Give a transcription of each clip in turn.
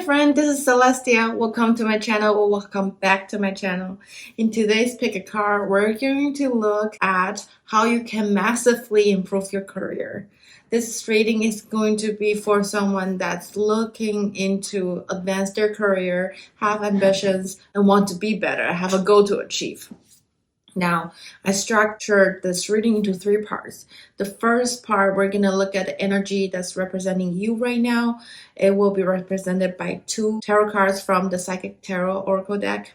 my friend, this is Celestia. Welcome to my channel or welcome back to my channel. In today's Pick a Card, we're going to look at how you can massively improve your career. This reading is going to be for someone that's looking into advance their career, have ambitions, and want to be better, have a goal to achieve. Now, I structured this reading into three parts. The first part, we're going to look at the energy that's representing you right now. It will be represented by two tarot cards from the Psychic Tarot Oracle deck.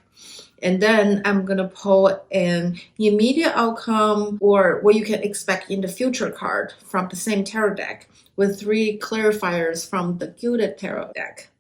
And then I'm going to pull an immediate outcome or what you can expect in the future card from the same tarot deck with three clarifiers from the Gilded Tarot deck.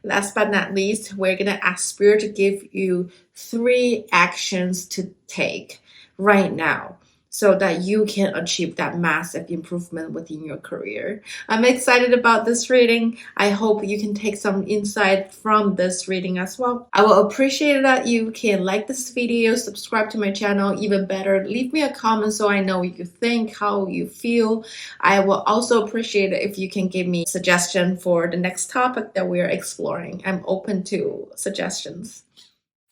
Last but not least, we're going to ask Spirit to give you three actions to take right now so that you can achieve that massive improvement within your career. I'm excited about this reading. I hope you can take some insight from this reading as well. I will appreciate that you can like this video, subscribe to my channel, even better, leave me a comment so I know what you think, how you feel. I will also appreciate it if you can give me suggestion for the next topic that we're exploring. I'm open to suggestions.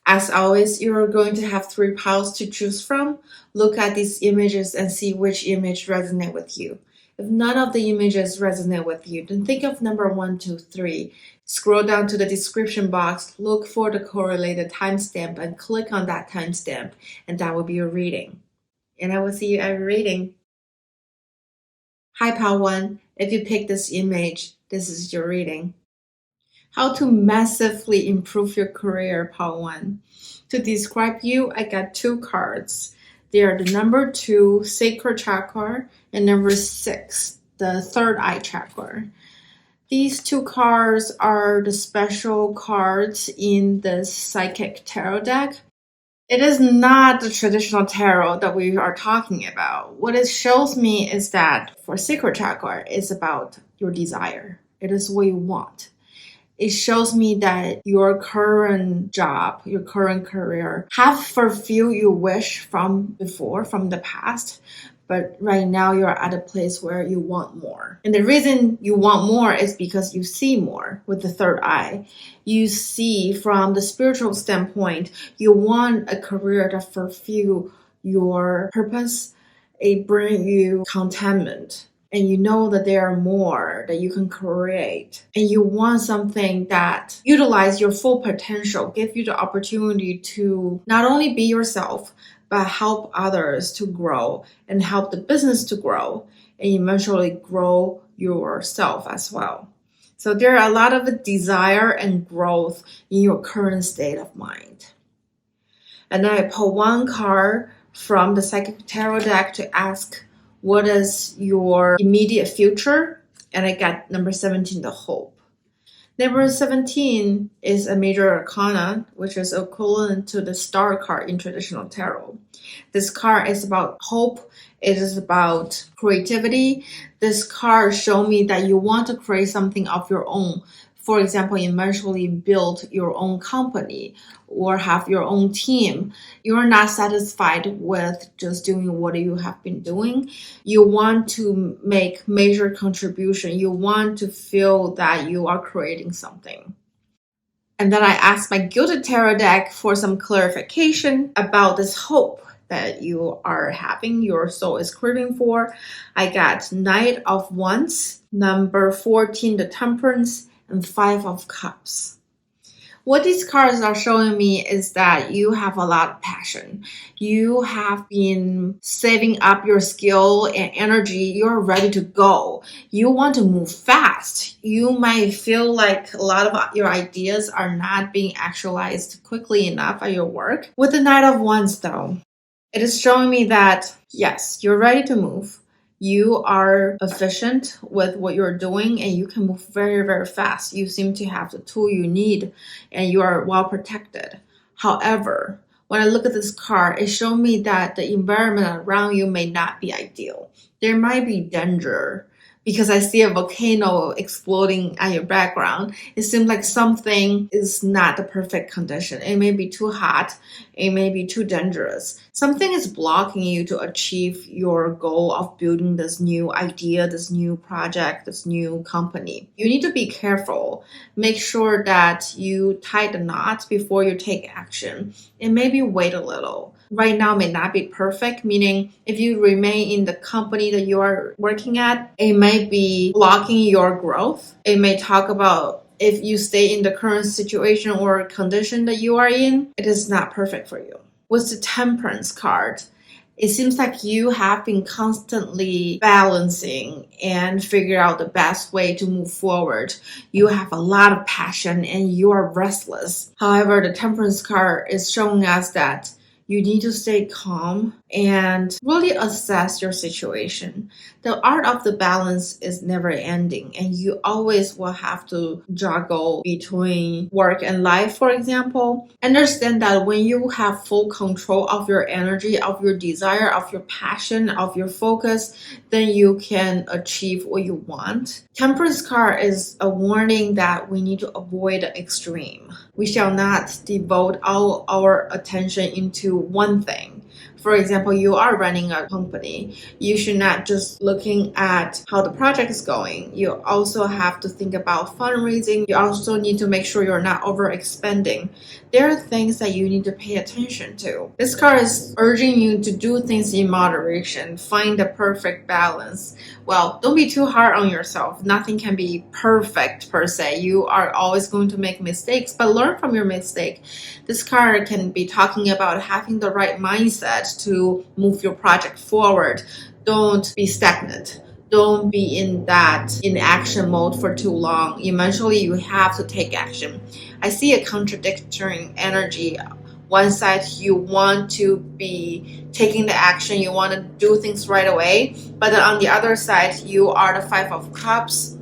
As always, you're going to have three piles to choose from. Look at these images and see which image resonates with you. If none of the images resonate with you, then think of number 1, 2, 3. Scroll down to the description box, look for the correlated timestamp and click on that timestamp, and that will be your reading. And I will see you at your reading. Hi, pile 1. If you pick this image, this is your reading. How to massively improve your career, pile 1. To describe you, I got two cards. They are the number 2, Sacral Chakra, and number 6, the Third Eye Chakra. These two cards are the special cards in the Psychic Tarot deck. It is not the traditional tarot that we are talking about. What it shows me is that for Sacral Chakra, it's about your desire. It is what you want. It shows me that your current job, your current career have fulfilled your wish from before, from the past. But right now you're at a place where you want more. And the reason you want more is because you see more with the third eye. You see from the spiritual standpoint, you want a career that fulfill your purpose. It brings you contentment. And you know that there are more that you can create. And you want something that utilize your full potential, give you the opportunity to not only be yourself, but help others to grow and help the business to grow and eventually grow yourself as well. So there are a lot of desire and growth in your current state of mind. And then I pull one card from the Psychic Tarot deck to ask, what is your immediate future? And I got number 17, the Hope. Number 17 is a major arcana, which is equivalent to the star card in traditional tarot. This card is about hope. It is about creativity. This card shows me that you want to create something of your own. For example, eventually build your own company or have your own team. You're not satisfied with just doing what you have been doing. You want to make major contribution. You want to feel that you are creating something. And then I asked my Gilded Tarot deck for some clarification about this hope that you are having, your soul is craving for. I got Knight of Wands, number 14, the Temperance, and 5 of Cups. What these cards are showing me is that you have a lot of passion. You have been saving up your skill and energy. You're ready to go. You want to move fast. You might feel like a lot of your ideas are not being actualized quickly enough at your work. With the Knight of Wands though, it is showing me that yes, you're ready to move. You are efficient with what you're doing and you can move very, very fast. You seem to have the tool you need and you are well protected. However, when I look at this card, it shows me that the environment around you may not be ideal. There might be danger because I see a volcano exploding at your background. It seems like something is not the perfect condition. It may be too hot. It may be too dangerous. Something is blocking you to achieve your goal of building this new idea, this new project, this new company. You need to be careful. Make sure that you tie the knot before you take action, and maybe wait a little. Right now may not be perfect, meaning if you remain in the company that you are working at, it may be blocking your growth. It may talk about if you stay in the current situation or condition that you are in, it is not perfect for you. With the Temperance card, it seems like you have been constantly balancing and figure out the best way to move forward. You have a lot of passion and you are restless. However, the Temperance card is showing us that you need to stay calm and really assess your situation. The art of the balance is never ending, and you always will have to juggle between work and life, for example. Understand that when you have full control of your energy, of your desire, of your passion, of your focus, then you can achieve what you want. Temperance card is a warning that we need to avoid the extreme. We shall not devote all our attention into one thing. For example, you are running a company. You should not just looking at how the project is going. You also have to think about fundraising. You also need to make sure you're not overexpending. There are things that you need to pay attention to. This card is urging you to do things in moderation. Find the perfect balance. Well, don't be too hard on yourself. Nothing can be perfect per se. You are always going to make mistakes, but learn from your mistake. This card can be talking about having the right mindset to move your project forward. Don't be stagnant. Don't be in that inaction mode for too long. Eventually, you have to take action. I see a contradictory energy. One side, you want to be taking the action, you want to do things right away, but then on the other side, you are the Five of Cups.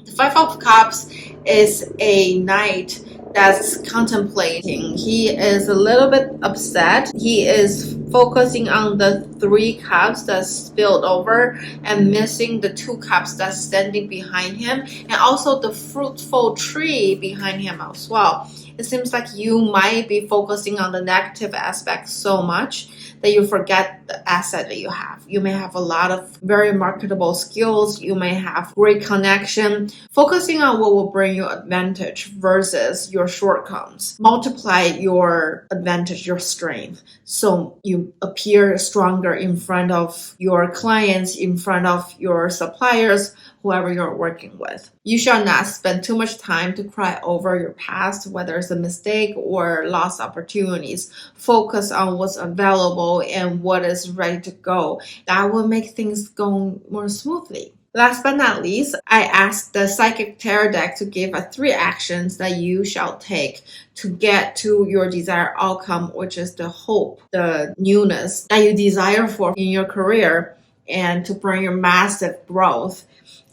The Five of Cups is a knight that's contemplating. He is a little bit upset. He is focusing on the 3 cups that's spilled over and missing the 2 cups that's standing behind him, and also the fruitful tree behind him as well. It seems like you might be focusing on the negative aspect so much that you forget the asset that you have. You may have a lot of very marketable skills. You may have great connection. Focusing on what will bring you advantage versus your shortcomings. Multiply your advantage, your strength, so you appear stronger in front of your clients, in front of your suppliers, whoever you're working with. You shall not spend too much time to cry over your past, whether it's a mistake or lost opportunities. Focus on what's available and what is ready to go. That will make things go more smoothly. Last but not least, I asked the Psychic Tarot deck to give 3 actions that you shall take to get to your desired outcome, which is the hope, the newness that you desire for in your career, and to bring your massive growth.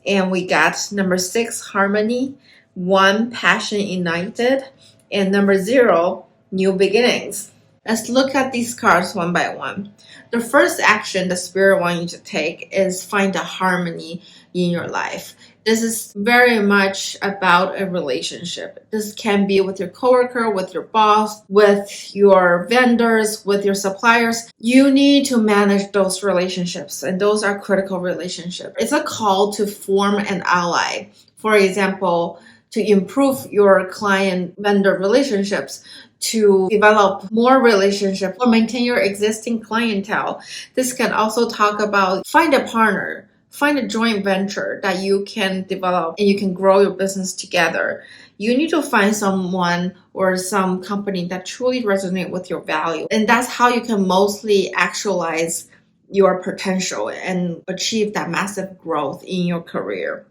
And we got number 6, harmony, 1, passion ignited, and number 0, new beginnings. Let's look at these cards one by one. The first action the Spirit wants you to take is find a harmony in your life. This is very much about a relationship. This can be with your coworker, with your boss, with your vendors, with your suppliers. You need to manage those relationships, and those are critical relationships. It's a call to form an ally. For example, to improve your client-vendor relationships, to develop more relationships or maintain your existing clientele. This can also talk about find a partner, find a joint venture that you can develop and you can grow your business together. You need to find someone or some company that truly resonates with your value. And that's how you can mostly actualize your potential and achieve that massive growth in your career.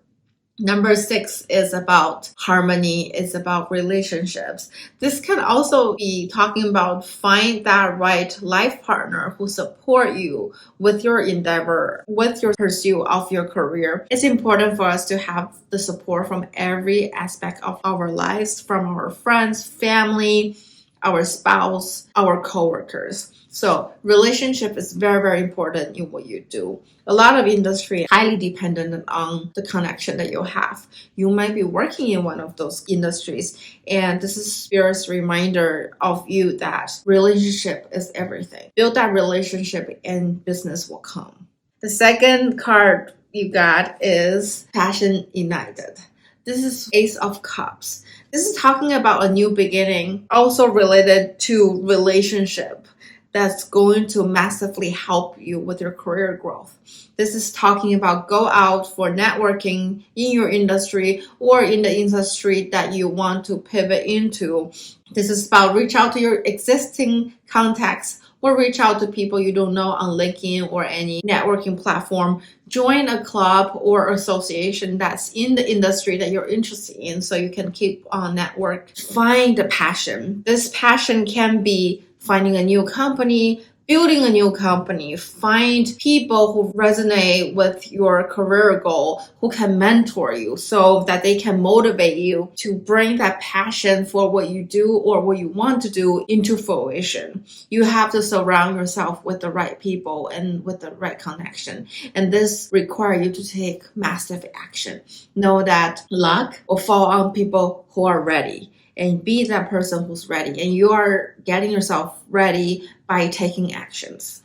Number 6 is about harmony, it's about relationships. This can also be talking about find that right life partner who support you with your endeavor, with your pursuit of your career. It's important for us to have the support from every aspect of our lives, from our friends, family, our spouse, our coworkers. So relationship is very, very important in what you do. A lot of industry highly dependent on the connection that you have. You might be working in one of those industries, and this is Spirit's reminder of you that relationship is everything. Build that relationship and business will come. The second card you got is Passion Ignited. This is Ace of Cups. This is talking about a new beginning, also related to relationship that's going to massively help you with your career growth. This is talking about go out for networking in your industry or in the industry that you want to pivot into. This is about reach out to your existing contacts or reach out to people you don't know on LinkedIn or any networking platform. Join a club or association that's in the industry that you're interested in so you can keep on network. Find a passion. This passion can be finding a new company, building a new company, find people who resonate with your career goal, who can mentor you so that they can motivate you to bring that passion for what you do or what you want to do into fruition. You have to surround yourself with the right people and with the right connection. And this requires you to take massive action. Know that luck will fall on people who are ready. And be that person who's ready. And you are getting yourself ready by taking actions.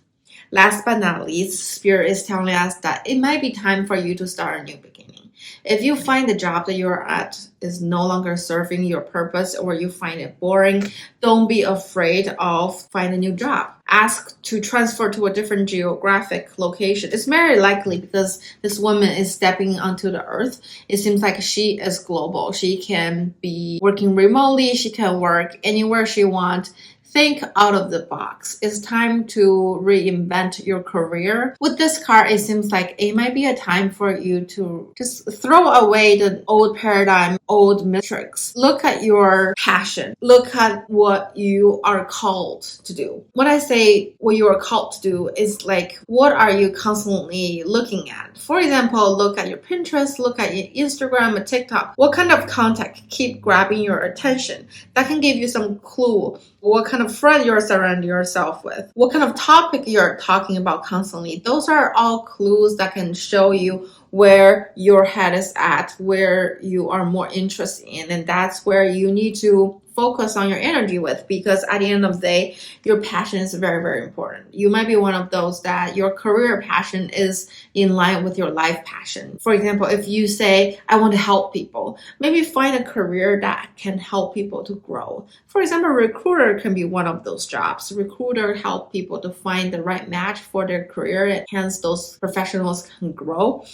Last but not least, Spirit is telling us that it might be time for you to start a new beginning. If you find the job that you're at is no longer serving your purpose or you find it boring, don't be afraid of finding a new job. Ask to transfer to a different geographic location. It's very likely because this woman is stepping onto the earth. It seems like she is global. She can be working remotely. She can work anywhere she wants. Think out of the box. It's time to reinvent your career. With this card, it seems like it might be a time for you to just throw away the old paradigm, old metrics. Look at your passion. Look at what you are called to do. When I say what you are called to do is like, what are you constantly looking at? For example, look at your Pinterest, look at your Instagram and TikTok. What kind of content keep grabbing your attention? That can give you some clue. What kind of friend you're surrounding yourself with, what kind of topic you're talking about constantly. Those are all clues that can show you where your head is at, where you are more interested in, and that's where you need to focus on your energy with, because at the end of the day, your passion is very, very important. You might be one of those that your career passion is in line with your life passion. For example, if you say, I want to help people, maybe find a career that can help people to grow. For example, recruiter can be one of those jobs. Recruiter help people to find the right match for their career, and hence those professionals can grow.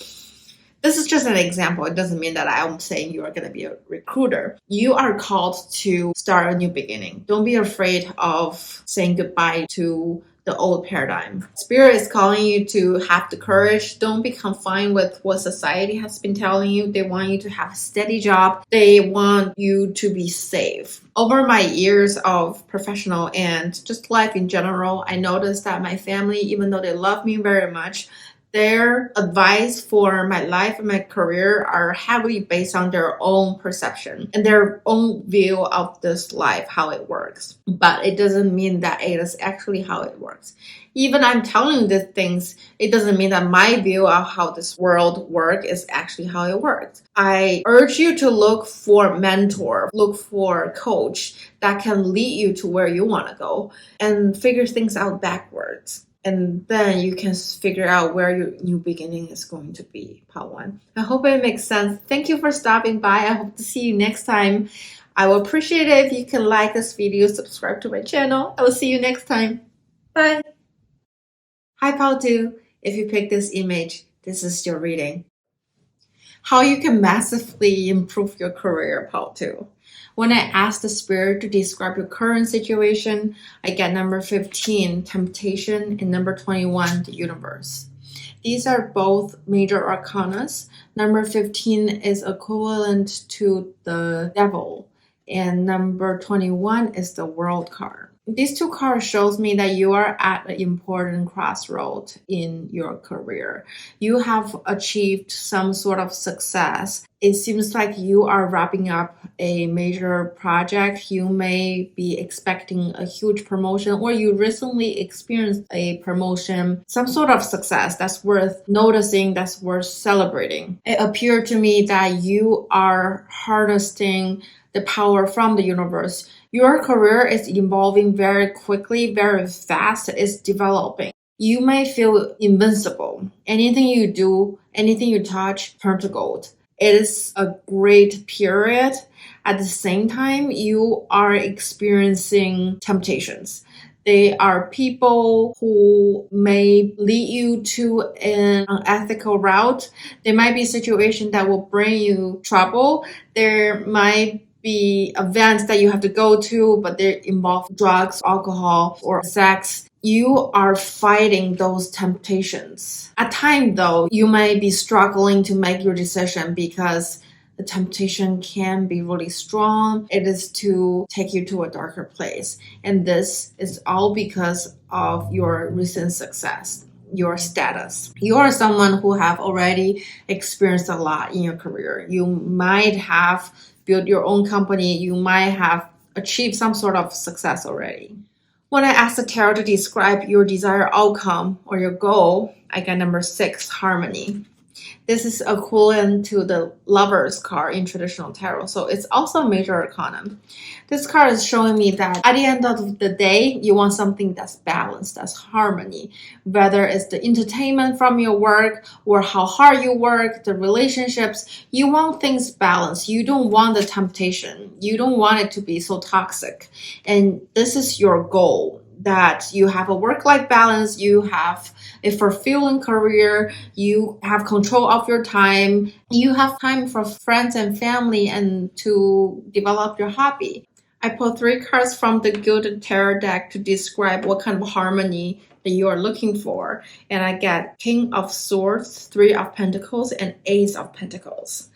This is just an example. It doesn't mean that I'm saying you are going to be a recruiter. You are called to start a new beginning. Don't be afraid of saying goodbye to the old paradigm. Spirit is calling you to have the courage. Don't be confined with what society has been telling you. They want you to have a steady job. They want you to be safe. Over my years of professional and just life in general, I noticed that my family, even though they love me very much, their advice for my life and my career are heavily based on their own perception and their own view of this life, how it works. But it doesn't mean that it is actually how it works. Even I'm telling you these things, it doesn't mean that my view of how this world works is actually how it works. I urge you to look for a mentor, look for a coach that can lead you to where you want to go and figure things out backwards. And then you can figure out where your new beginning is going to be, part one. I hope it makes sense. Thank you for stopping by. I hope to see you next time. I will appreciate it if you can like this video, subscribe to my channel. I will see you next time. Bye. Hi, part two. If you pick this image, this is your reading. How you can massively improve your career, part two. When I ask the spirit to describe your current situation, I get number 15, temptation, and number 21, the universe. These are both major arcanas. Number 15 is equivalent to the devil, and number 21 is the world card. These two cards shows me that you are at an important crossroad in your career. You have achieved some sort of success. It seems like you are wrapping up a major project. You may be expecting a huge promotion, or you recently experienced a promotion, some sort of success that's worth noticing, that's worth celebrating. It appeared to me that you are harnessing the power from the universe. Your career is evolving very quickly, very fast. It's developing. You may feel invincible. Anything you do, anything you touch, turn to gold. It is a great period. At the same time, you are experiencing temptations. They are people who may lead you to an unethical route. There might be a situation that will bring you trouble. There might be events that you have to go to, but they involve drugs, alcohol, or sex. You are fighting those temptations. At times, though, you may be struggling to make your decision because the temptation can be really strong. It is to take you to a darker place. And this is all because of your recent success, your status. You are someone who have already experienced a lot in your career. You might have built your own company. You might have achieved some sort of success already. When I asked the tarot to describe your desired outcome or your goal, I got number 6, harmony. This is equivalent to the Lover's card in traditional tarot, so it's also a major arcana. This card is showing me that at the end of the day, you want something that's balanced, that's harmony. Whether it's the entertainment from your work or how hard you work, the relationships, you want things balanced. You don't want the temptation. You don't want it to be so toxic. And this is your goal, that you have a work-life balance, you have a fulfilling career, you have control of your time, you have time for friends and family and to develop your hobby. I pulled 3 cards from the Gilded Tarot deck to describe what kind of harmony that you are looking for. And I get King of Swords, 3 of Pentacles, and Ace of Pentacles.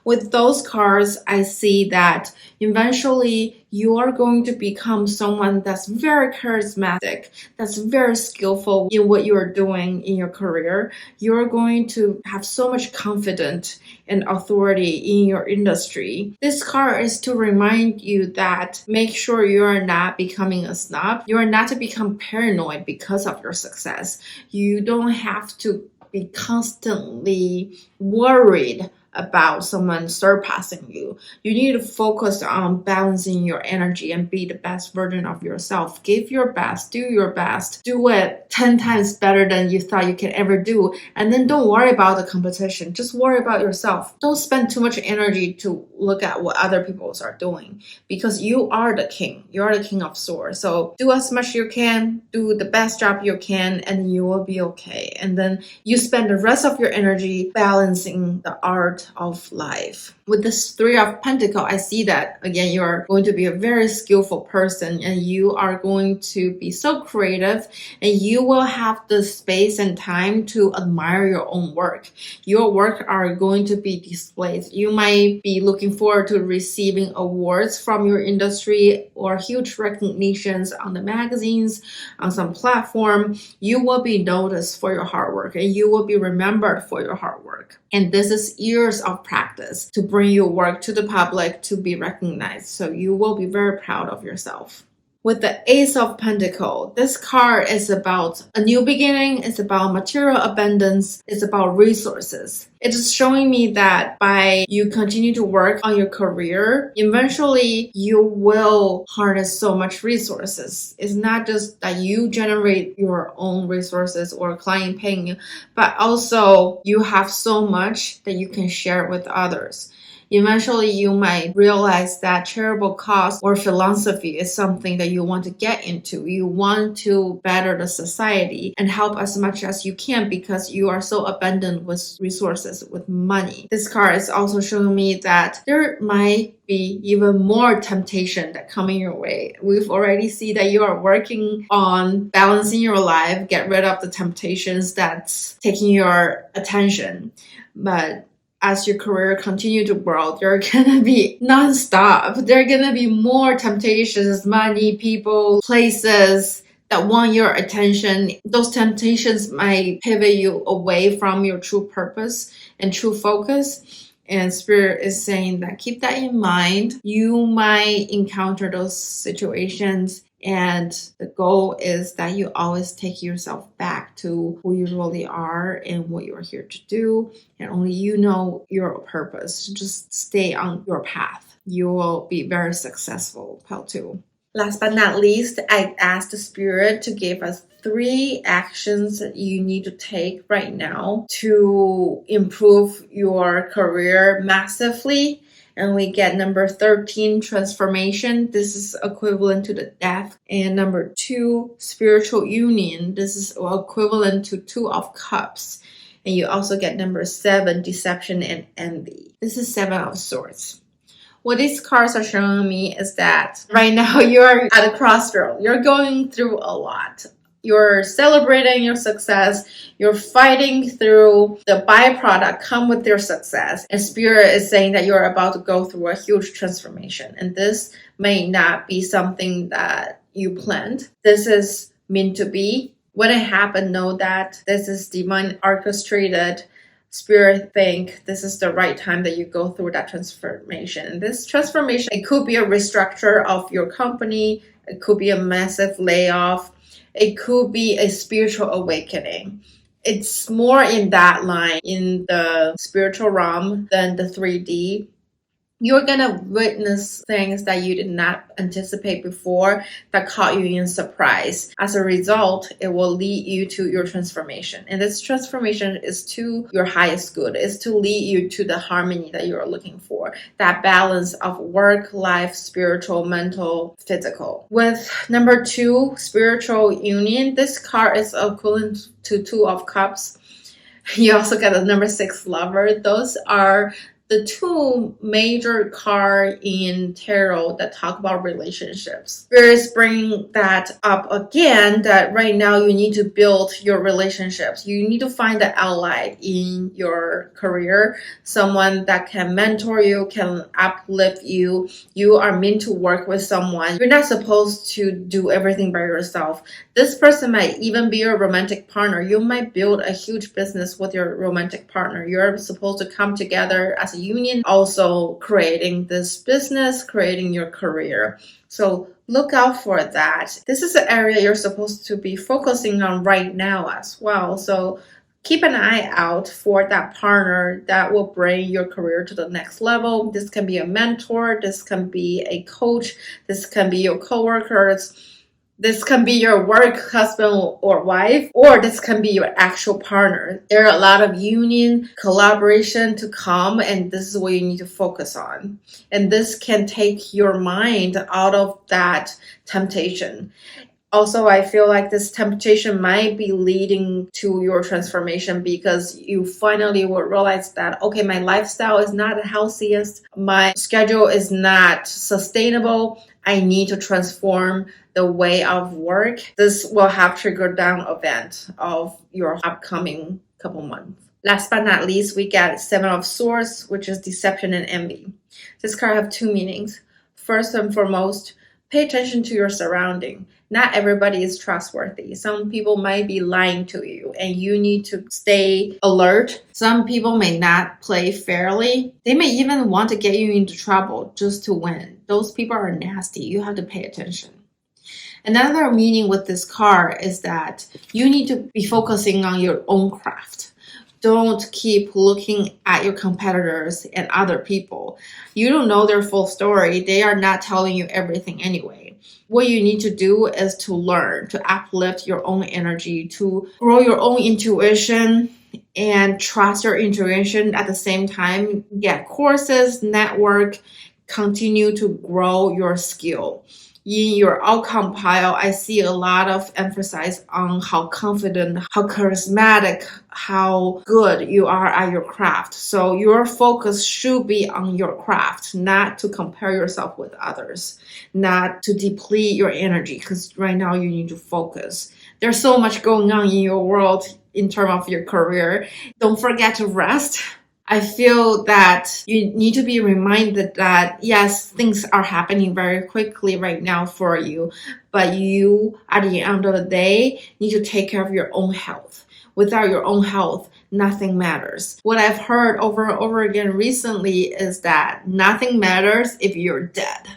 With those cards, I see that eventually you are going to become someone that's very charismatic, that's very skillful in what you are doing in your career. You're going to have so much confidence and authority in your industry. This card is to remind you that make sure you are not becoming a snob. You are not to become paranoid because of your success. You don't have to be constantly worried about someone surpassing you. You need to focus on balancing your energy and be the best version of yourself. Give your best, do your best, do it 10 times better than you thought you can ever do. And then don't worry about the competition. Just worry about yourself. Don't spend too much energy to look at what other people are doing, because you are the king. You are the king of swords. So do as much as you can, do the best job you can, and you will be okay. And then you spend the rest of your energy balancing the art of life. With this 3 of Pentacles, I see that again, you are going to be a very skillful person, and you are going to be so creative, and you will have the space and time to admire your own work. Your work are going to be displayed. You might be looking forward to receiving awards from your industry or huge recognitions on the magazines, on some platform. You will be noticed for your hard work, and you will be remembered for your hard work. And this is years of practice to bring your work to the public to be recognized. So you will be very proud of yourself. With the Ace of Pentacles, this card is about a new beginning. It's about material abundance. It's about resources. It is showing me that by you continue to work on your career, eventually you will harness so much resources. It's not just that you generate your own resources or a client paying you, but also you have so much that you can share with others. Eventually, you might realize that charitable cause or philanthropy is something that you want to get into. You want to better the society and help as much as you can because you are so abundant with resources, with money. This card is also showing me that there might be even more temptation that coming your way. We've already seen that you are working on balancing your life, get rid of the temptations that's taking your attention. But as your career continue to grow, there are gonna be non-stop. There are gonna be more temptations, money, people, places that want your attention. Those temptations might pivot you away from your true purpose and true focus. And Spirit is saying that keep that in mind. You might encounter those situations, and the goal is that you always take yourself back to who you really are and what you're here to do. And only you know your purpose. Just stay on your path. You will be very successful, Pal 2. Last but not least, I asked the Spirit to give us 3 actions that you need to take right now to improve your career massively. And we get number 13, transformation. This is equivalent to the death. And number 2, spiritual union. This is equivalent to 2 of cups. And you also get number 7, deception and envy. This is 7 of swords. What these cards are showing me is that right now you're at a crossroad. You're going through a lot. You're celebrating your success. You're fighting through the byproduct come with your success. And Spirit is saying that you're about to go through a huge transformation. And this may not be something that you planned. This is meant to be. When it happened, know that this is divine orchestrated. Spirit think this is the right time that you go through that transformation. And this transformation, it could be a restructure of your company. It could be a massive layoff. It could be a spiritual awakening. It's more in that line, in the spiritual realm than the 3D. You're going to witness things that you did not anticipate before that caught you in surprise. As a result, it will lead you to your transformation. And this transformation is to your highest good. It's to lead you to the harmony that you're looking for. That balance of work, life, spiritual, mental, physical. With number 2, spiritual union, this card is equivalent to 2 of cups. You also get a number 6, lover. Those are the 2 major cards in tarot that talk about relationships. Spirits bring that up again, that right now you need to build your relationships. You need to find an ally in your career, someone that can mentor you, can uplift you. You are meant to work with someone. You're not supposed to do everything by yourself. This person might even be your romantic partner. You might build a huge business with your romantic partner. You're supposed to come together as a union, also creating this business, creating your career. So look out for that. This is an area you're supposed to be focusing on right now as well. So keep an eye out for that partner that will bring your career to the next level. This can be a mentor. This can be a coach. This can be your coworkers. This can be your work husband or wife, or this can be your actual partner. There are a lot of union, collaboration to come, and this is what you need to focus on. And this can take your mind out of that temptation. Also, I feel like this temptation might be leading to your transformation because you finally will realize that, okay, my lifestyle is not the healthiest. My schedule is not sustainable. I need to transform the way of work. This will have triggered down event of your upcoming couple months. Last but not least, we get 7 of Swords, which is deception and envy. This card have 2 meanings. First and foremost, pay attention to your surrounding. Not everybody is trustworthy. Some people might be lying to you and you need to stay alert. Some people may not play fairly. They may even want to get you into trouble just to win. Those people are nasty. You have to pay attention. Another meaning with this card is that you need to be focusing on your own craft. Don't keep looking at your competitors and other people. You don't know their full story. They are not telling you everything anyway. What you need to do is to learn, to uplift your own energy, to grow your own intuition and trust your intuition at the same time. Get courses, network, continue to grow your skill. In your outcome pile, I see a lot of emphasis on how confident, how charismatic, how good you are at your craft. So your focus should be on your craft, not to compare yourself with others, not to deplete your energy, because right now you need to focus. There's so much going on in your world in terms of your career. Don't forget to rest. I feel that you need to be reminded that yes, things are happening very quickly right now for you, but you, at the end of the day, need to take care of your own health. Without your own health, nothing matters. What I've heard over and over again recently is that nothing matters if you're dead.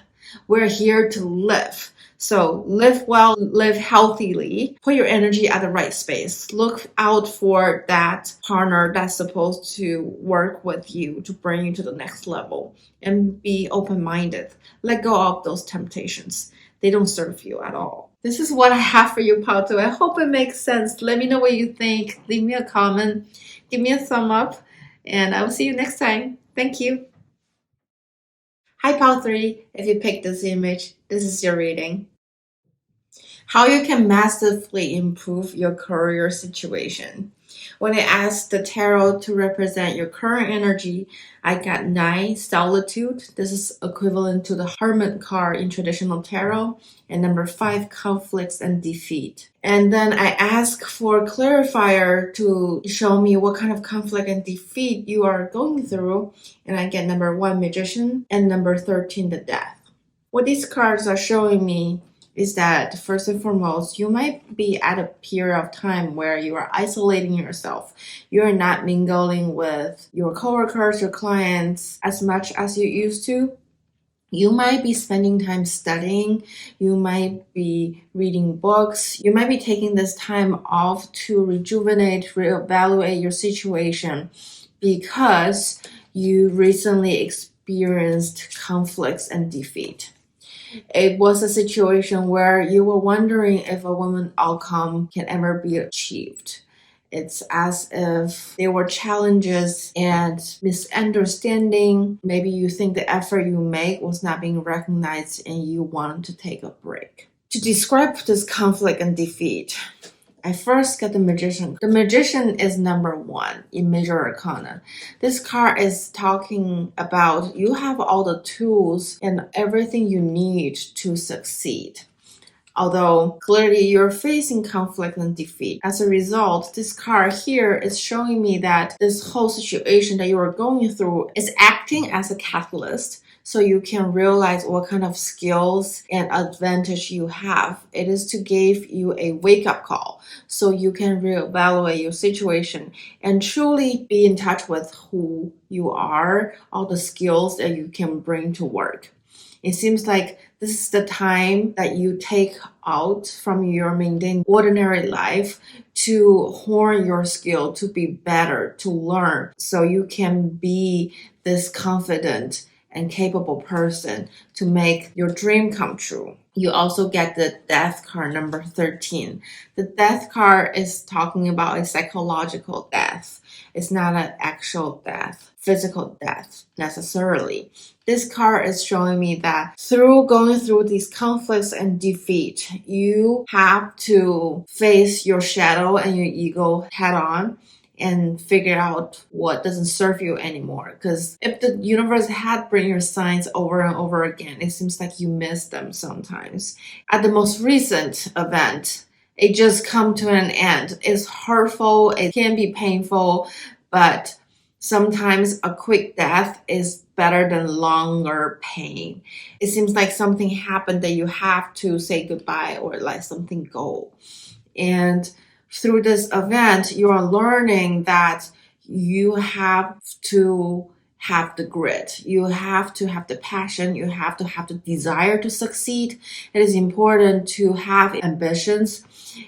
We're here to live. So live well, live healthily, put your energy at the right space. Look out for that partner that's supposed to work with you to bring you to the next level, and be open-minded. Let go of those temptations. They don't serve you at all. This is what I have for you, Pao 2. I hope it makes sense. Let me know what you think. Leave me a comment. Give me a thumb up. And I will see you next time. Thank you. Hi, Pal 3. If you picked this image, this is your reading. How you can massively improve your career situation. When I asked the tarot to represent your current energy, I got 9, solitude. This is equivalent to the hermit card in traditional tarot. And number 5, conflicts and defeat. And then I asked for a clarifier to show me what kind of conflict and defeat you are going through. And I get number 1, magician, and number 13, the death. What these cards are showing me is that first and foremost, you might be at a period of time where you are isolating yourself. You're not mingling with your coworkers, your clients as much as you used to. You might be spending time studying. You might be reading books. You might be taking this time off to rejuvenate, reevaluate your situation because you recently experienced conflicts and defeat. It was a situation where you were wondering if a woman outcome can ever be achieved. It's as if there were challenges and misunderstanding. Maybe you think the effort you make was not being recognized and you wanted to take a break. To describe this conflict and defeat, I first get the magician. The magician is number 1 in major arcana. This card is talking about you have all the tools and everything you need to succeed. Although clearly you're facing conflict and defeat. As a result, this card here is showing me that this whole situation that you are going through is acting as a catalyst so you can realize what kind of skills and advantage you have. It is to give you a wake-up call so you can reevaluate your situation and truly be in touch with who you are, all the skills that you can bring to work. It seems like this is the time that you take out from your mundane, ordinary life to hone your skill, to be better, to learn, so you can be this confident and capable person to make your dream come true. You also get the death card, number 13. The death card is talking about a psychological death. It's not an actual death, physical death necessarily. This card is showing me that through going through these conflicts and defeat, you have to face your shadow and your ego head on and figure out what doesn't serve you anymore. Because if the universe had bring your signs over and over again, it seems like you miss them sometimes. At the most recent event, it just come to an end. It's hurtful, it can be painful, but sometimes a quick death is better than longer pain. It seems like something happened that you have to say goodbye or let something go. And through this event, you are learning that you have to have the grit. You have to have the passion. You have to have the desire to succeed. It is important to have ambitions.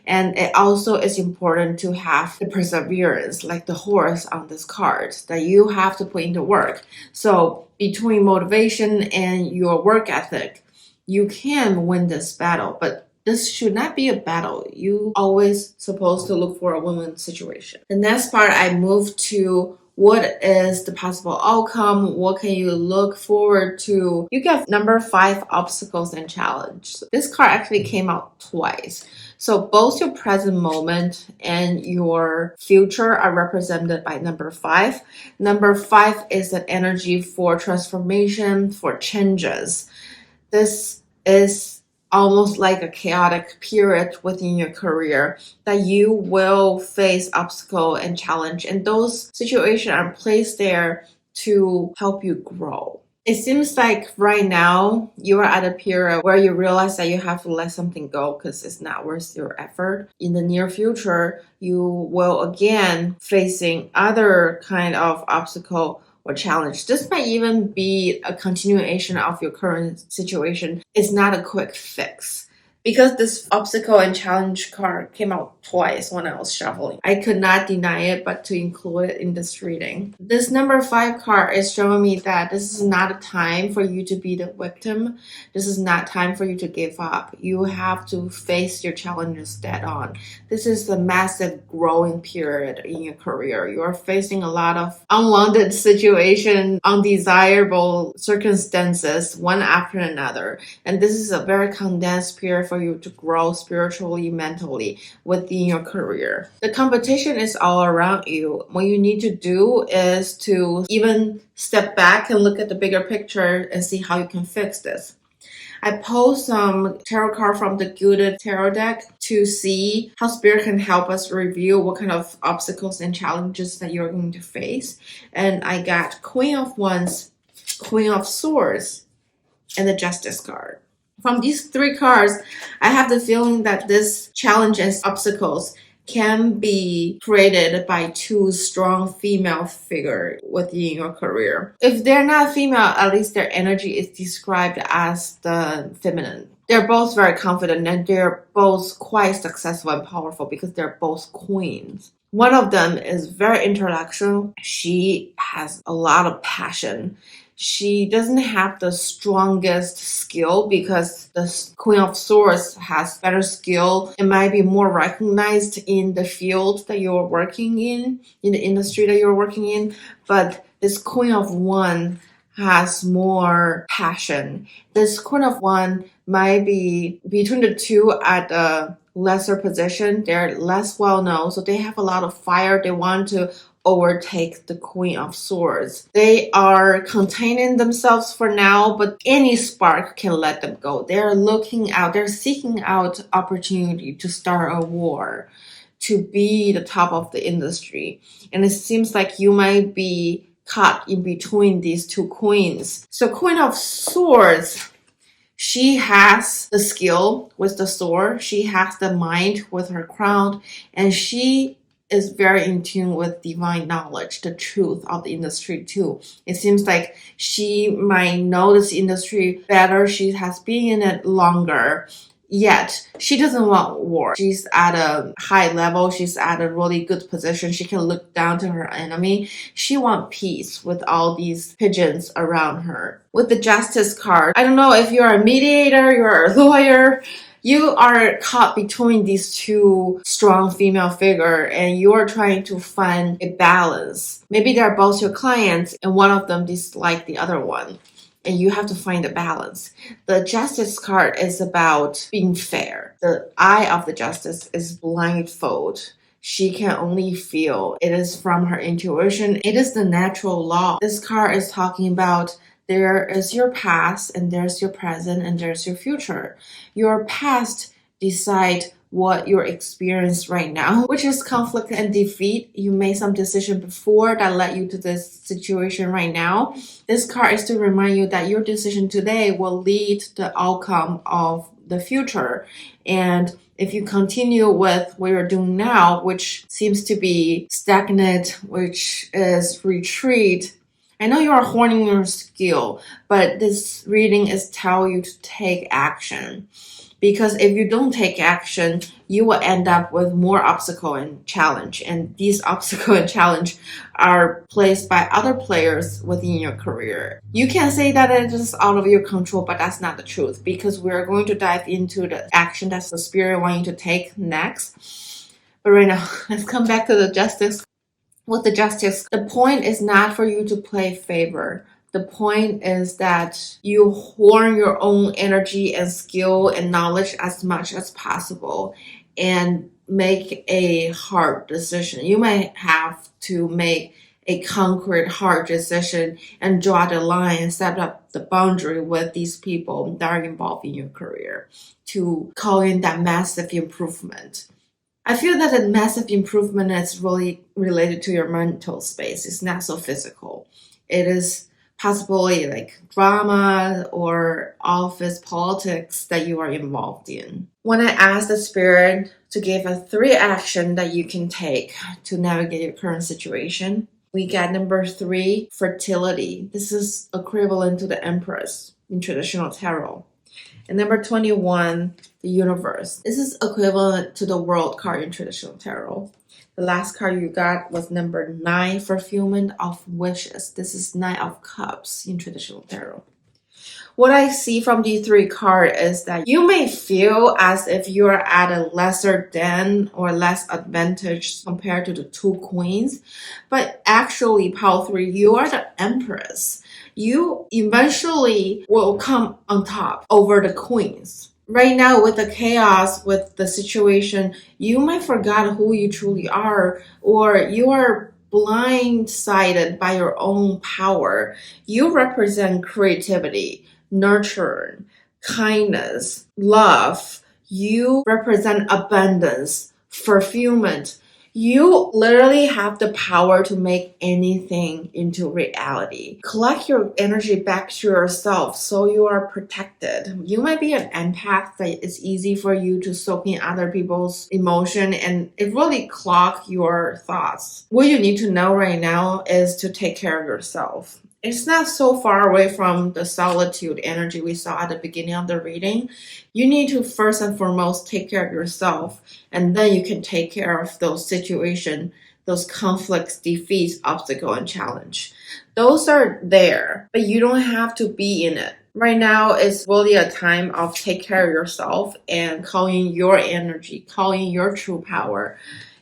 And it also is important to have the perseverance, like the horse on this card, that you have to put into work. So between motivation and your work ethic, you can win this battle. But this should not be a battle. You always supposed to look for a win-win situation. The next part, I move to what is the possible outcome? What can you look forward to? You get number 5, obstacles and challenge. This card actually came out twice. So both your present moment and your future are represented by number 5. Number 5 is an energy for transformation, for changes. This is almost like a chaotic period within your career that you will face obstacle and challenge, and those situations are placed there to help you grow. It seems like right now you are at a period where you realize that you have to let something go because it's not worth your effort. In the near future, you will again facing other kind of obstacle or challenge. This might even be a continuation of your current situation. It's not a quick fix. Because this obstacle and challenge card came out twice when I was shuffling, I could not deny it but to include it in this reading. This number 5 card is showing me that this is not a time for you to be the victim. This is not time for you to give up. You have to face your challenges dead on. This is a massive growing period in your career. You are facing a lot of unwanted situations, undesirable circumstances, one after another. And this is a very condensed period for you to grow spiritually, mentally within your career. The competition is all around you. What you need to do is to even step back and look at the bigger picture and see how you can fix this. I pulled some tarot card from the Gilded Tarot deck to see how Spirit can help us review what kind of obstacles and challenges that you're going to face. And I got Queen of Wands, Queen of Swords, and the Justice card. From these 3 cards, I have the feeling that this challenge and obstacles can be created by 2 strong female figures within your career. If they're not female, at least their energy is described as the feminine. They're both very confident and they're both quite successful and powerful because they're both queens. One of them is very intellectual. She has a lot of passion. She doesn't have the strongest skill because the Queen of Swords has better skill. It might be more recognized in the field that you're working in the industry that you're working in. But this Queen of Wands has more passion. This Queen of Wands might be between the two at a lesser position. They're less well known, so they have a lot of fire. They want to overtake the Queen of Swords. They are containing themselves for now, but any spark can let them go. They're looking out, they're seeking out opportunity to start a war, to be the top of the industry. And it seems like you might be caught in between these 2 queens. So Queen of Swords, she has the skill with the sword, she has the mind with her crown, and she is very in tune with divine knowledge, the truth of the industry too. It seems like she might know this industry better. She has been in it longer. Yet, she doesn't want war. She's at a high level. She's at a really good position. She can look down to her enemy. She wants peace with all these pigeons around her. With the Justice card, I don't know if you're a mediator, you're a lawyer, you are caught between these 2 strong female figures and you're trying to find a balance. Maybe they're both your clients and one of them dislikes the other one. And you have to find a balance. The Justice card is about being fair. The eye of the Justice is blindfold. She can only feel. It is from her intuition. It is the natural law. This card is talking about there is your past and there's your present and there's your future. Your past decide what you're experiencing right now, which is conflict and defeat. You made some decision before that led you to this situation right now. This card is to remind you that your decision today will lead the outcome of the future. And if you continue with what you're doing now, which seems to be stagnant, which is retreat, I know you are honing your skill, but this reading is telling you to take action. Because if you don't take action, you will end up with more obstacle and challenge. And these obstacle and challenge are placed by other players within your career. You can say that it is out of your control, but that's not the truth. Because we're going to dive into the action that the Spirit wants you to take next. But right now, let's come back to the Justice. With the Justice, the point is not for you to play favor. The point is that you hoard your own energy and skill and knowledge as much as possible and make a hard decision. You might have to make a concrete, hard decision and draw the line and set up the boundary with these people that are involved in your career to call in that massive improvement. I feel that the massive improvement is really related to your mental space. It's not so physical. It is possibly like drama or office politics that you are involved in. When I asked the spirit to give us 3 actions that you can take to navigate your current situation, we got number 3, fertility. This is equivalent to the Empress in traditional tarot. And number 21, the universe. This is equivalent to the world card in traditional tarot. The last card you got was number 9, fulfillment of wishes. This is 9 of cups in traditional tarot. What I see from these 3 cards is that you may feel as if you are at a lesser than or less advantage compared to the 2 queens, but actually, pile 3, you are the empress. You eventually will come on top over the queens. Right now, with the chaos, with the situation, you might forget who you truly are, or you are blindsided by your own power. You represent creativity, nurture, kindness, love. You represent abundance, fulfillment. You literally have the power to make anything into reality. Collect your energy back to yourself so you are protected. You might be an empath that it's easy for you to soak in other people's emotion and it really clogs your thoughts. What you need to know right now is to take care of yourself. It's not so far away from the solitude energy we saw at the beginning of the reading. You need to first and foremost take care of yourself, and then you can take care of those situations, those conflicts, defeats, obstacle, and challenge. Those are there, but you don't have to be in it. Right now is really a time of take care of yourself and calling your energy, calling your true power,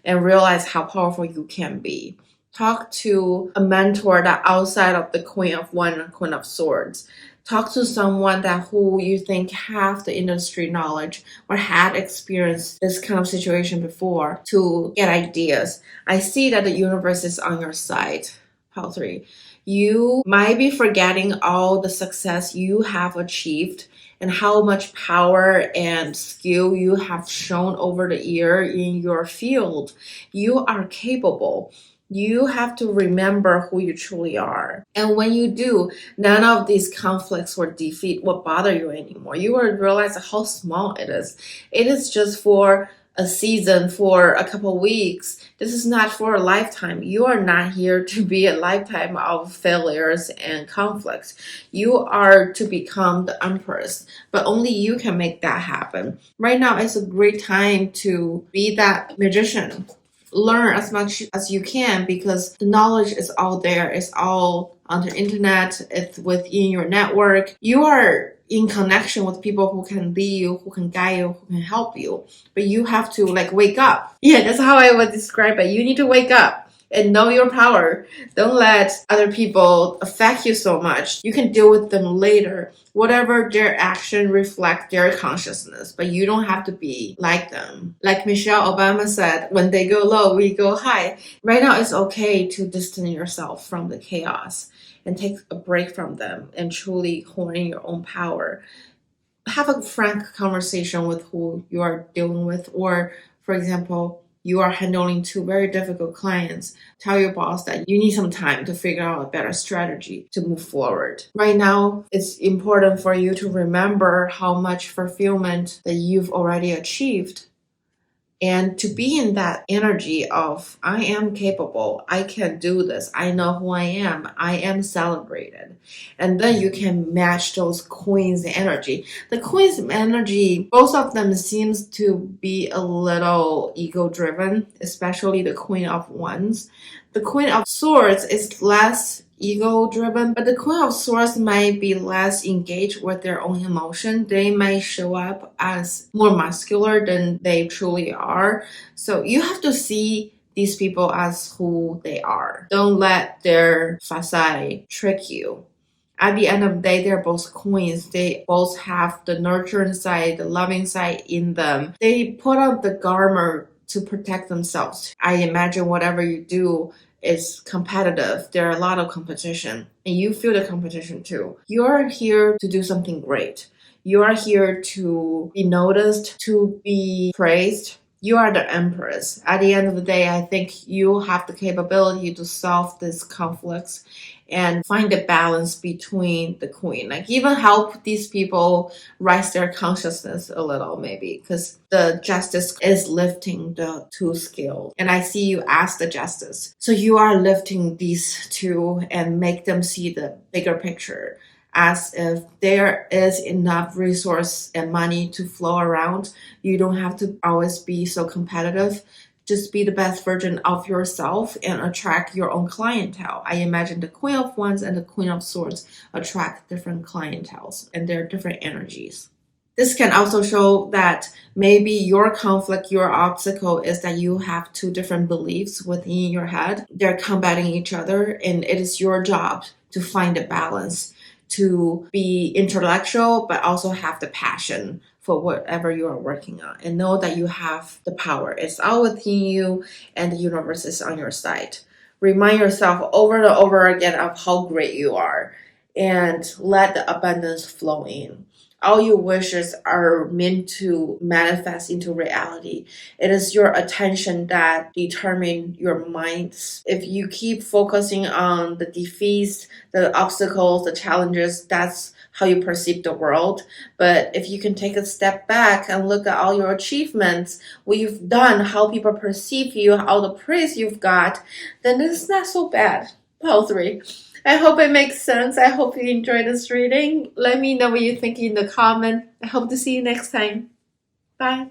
and realize how powerful you can be. Talk to a mentor that outside of the Queen of Wands and Queen of Swords. Talk to someone that who you think have the industry knowledge or had experienced this kind of situation before to get ideas. I see that the universe is on your side. Pile 3. You might be forgetting all the success you have achieved and how much power and skill you have shown over the year in your field. You are capable. You have to remember who you truly are. And when you do, none of these conflicts or defeat will bother you anymore. You will realize how small it is. It is just for a season, for a couple weeks. This is not for a lifetime. You are not here to be a lifetime of failures and conflicts. You are to become the empress, but only you can make that happen. Right now is a great time to be that magician. Learn as much as you can because the knowledge is all there. It's all on the internet. It's within your network. You are in connection with people who can lead you, who can guide you, who can help you. But you have to wake up. Yeah, that's how I would describe it. You need to wake up and know your power. Don't let other people affect you so much. You can deal with them later. Whatever their action reflect their consciousness, but you don't have to be like them. Like Michelle Obama said, when they go low, we go high. Right now, it's okay to distance yourself from the chaos and take a break from them and truly hone in your own power. Have a frank conversation with who you are dealing with, or, for example, you are handling 2 very difficult clients. Tell your boss that you need some time to figure out a better strategy to move forward. Right now, it's important for you to remember how much fulfillment that you've already achieved and to be in that energy of, I am capable, I can do this, I know who I am celebrated. And then you can match those queens' energy. The queens' energy, both of them seems to be a little ego-driven, especially the Queen of Wands. The Queen of Swords is less ego-driven, but the Queen of Swords might be less engaged with their own emotion. They might show up as more muscular than they truly are. So you have to see these people as who they are. Don't let their facade trick you. At the end of the day, they're both queens. They both have the nurturing side, the loving side in them. They put on the garment to protect themselves. I imagine whatever you do is competitive. There are a lot of competition, and you feel the competition too. You're here to do something great. You are here to be noticed, to be praised. You are the empress. At the end of the day, I think you have the capability to solve these conflicts and find the balance between the queen. Like even help these people raise their consciousness a little, maybe, because the justice is lifting the two scales. And I see you as the justice. So you are lifting these two and make them see the bigger picture, as if there is enough resource and money to flow around. You don't have to always be so competitive. Just be the best version of yourself and attract your own clientele. I imagine the Queen of Wands and the Queen of Swords attract different clienteles, and they're different energies. This can also show that maybe your conflict, your obstacle is that you have two different beliefs within your head. They're combating each other, and it is your job to find a balance, to be intellectual, but also have the passion for whatever you are working on, and know that you have the power. It's all within you, and the universe is on your side. Remind yourself over and over again of how great you are, and let the abundance flow in. All your wishes are meant to manifest into reality. It is your attention that determines your minds. If you keep focusing on the defeats, the obstacles, the challenges, that's how you perceive the world. But if you can take a step back and look at all your achievements, what you've done, how people perceive you, all the praise you've got, then it's not so bad. Pile 3. I hope it makes sense. I hope you enjoyed this reading. Let me know what you think in the comment. I hope to see you next time. Bye.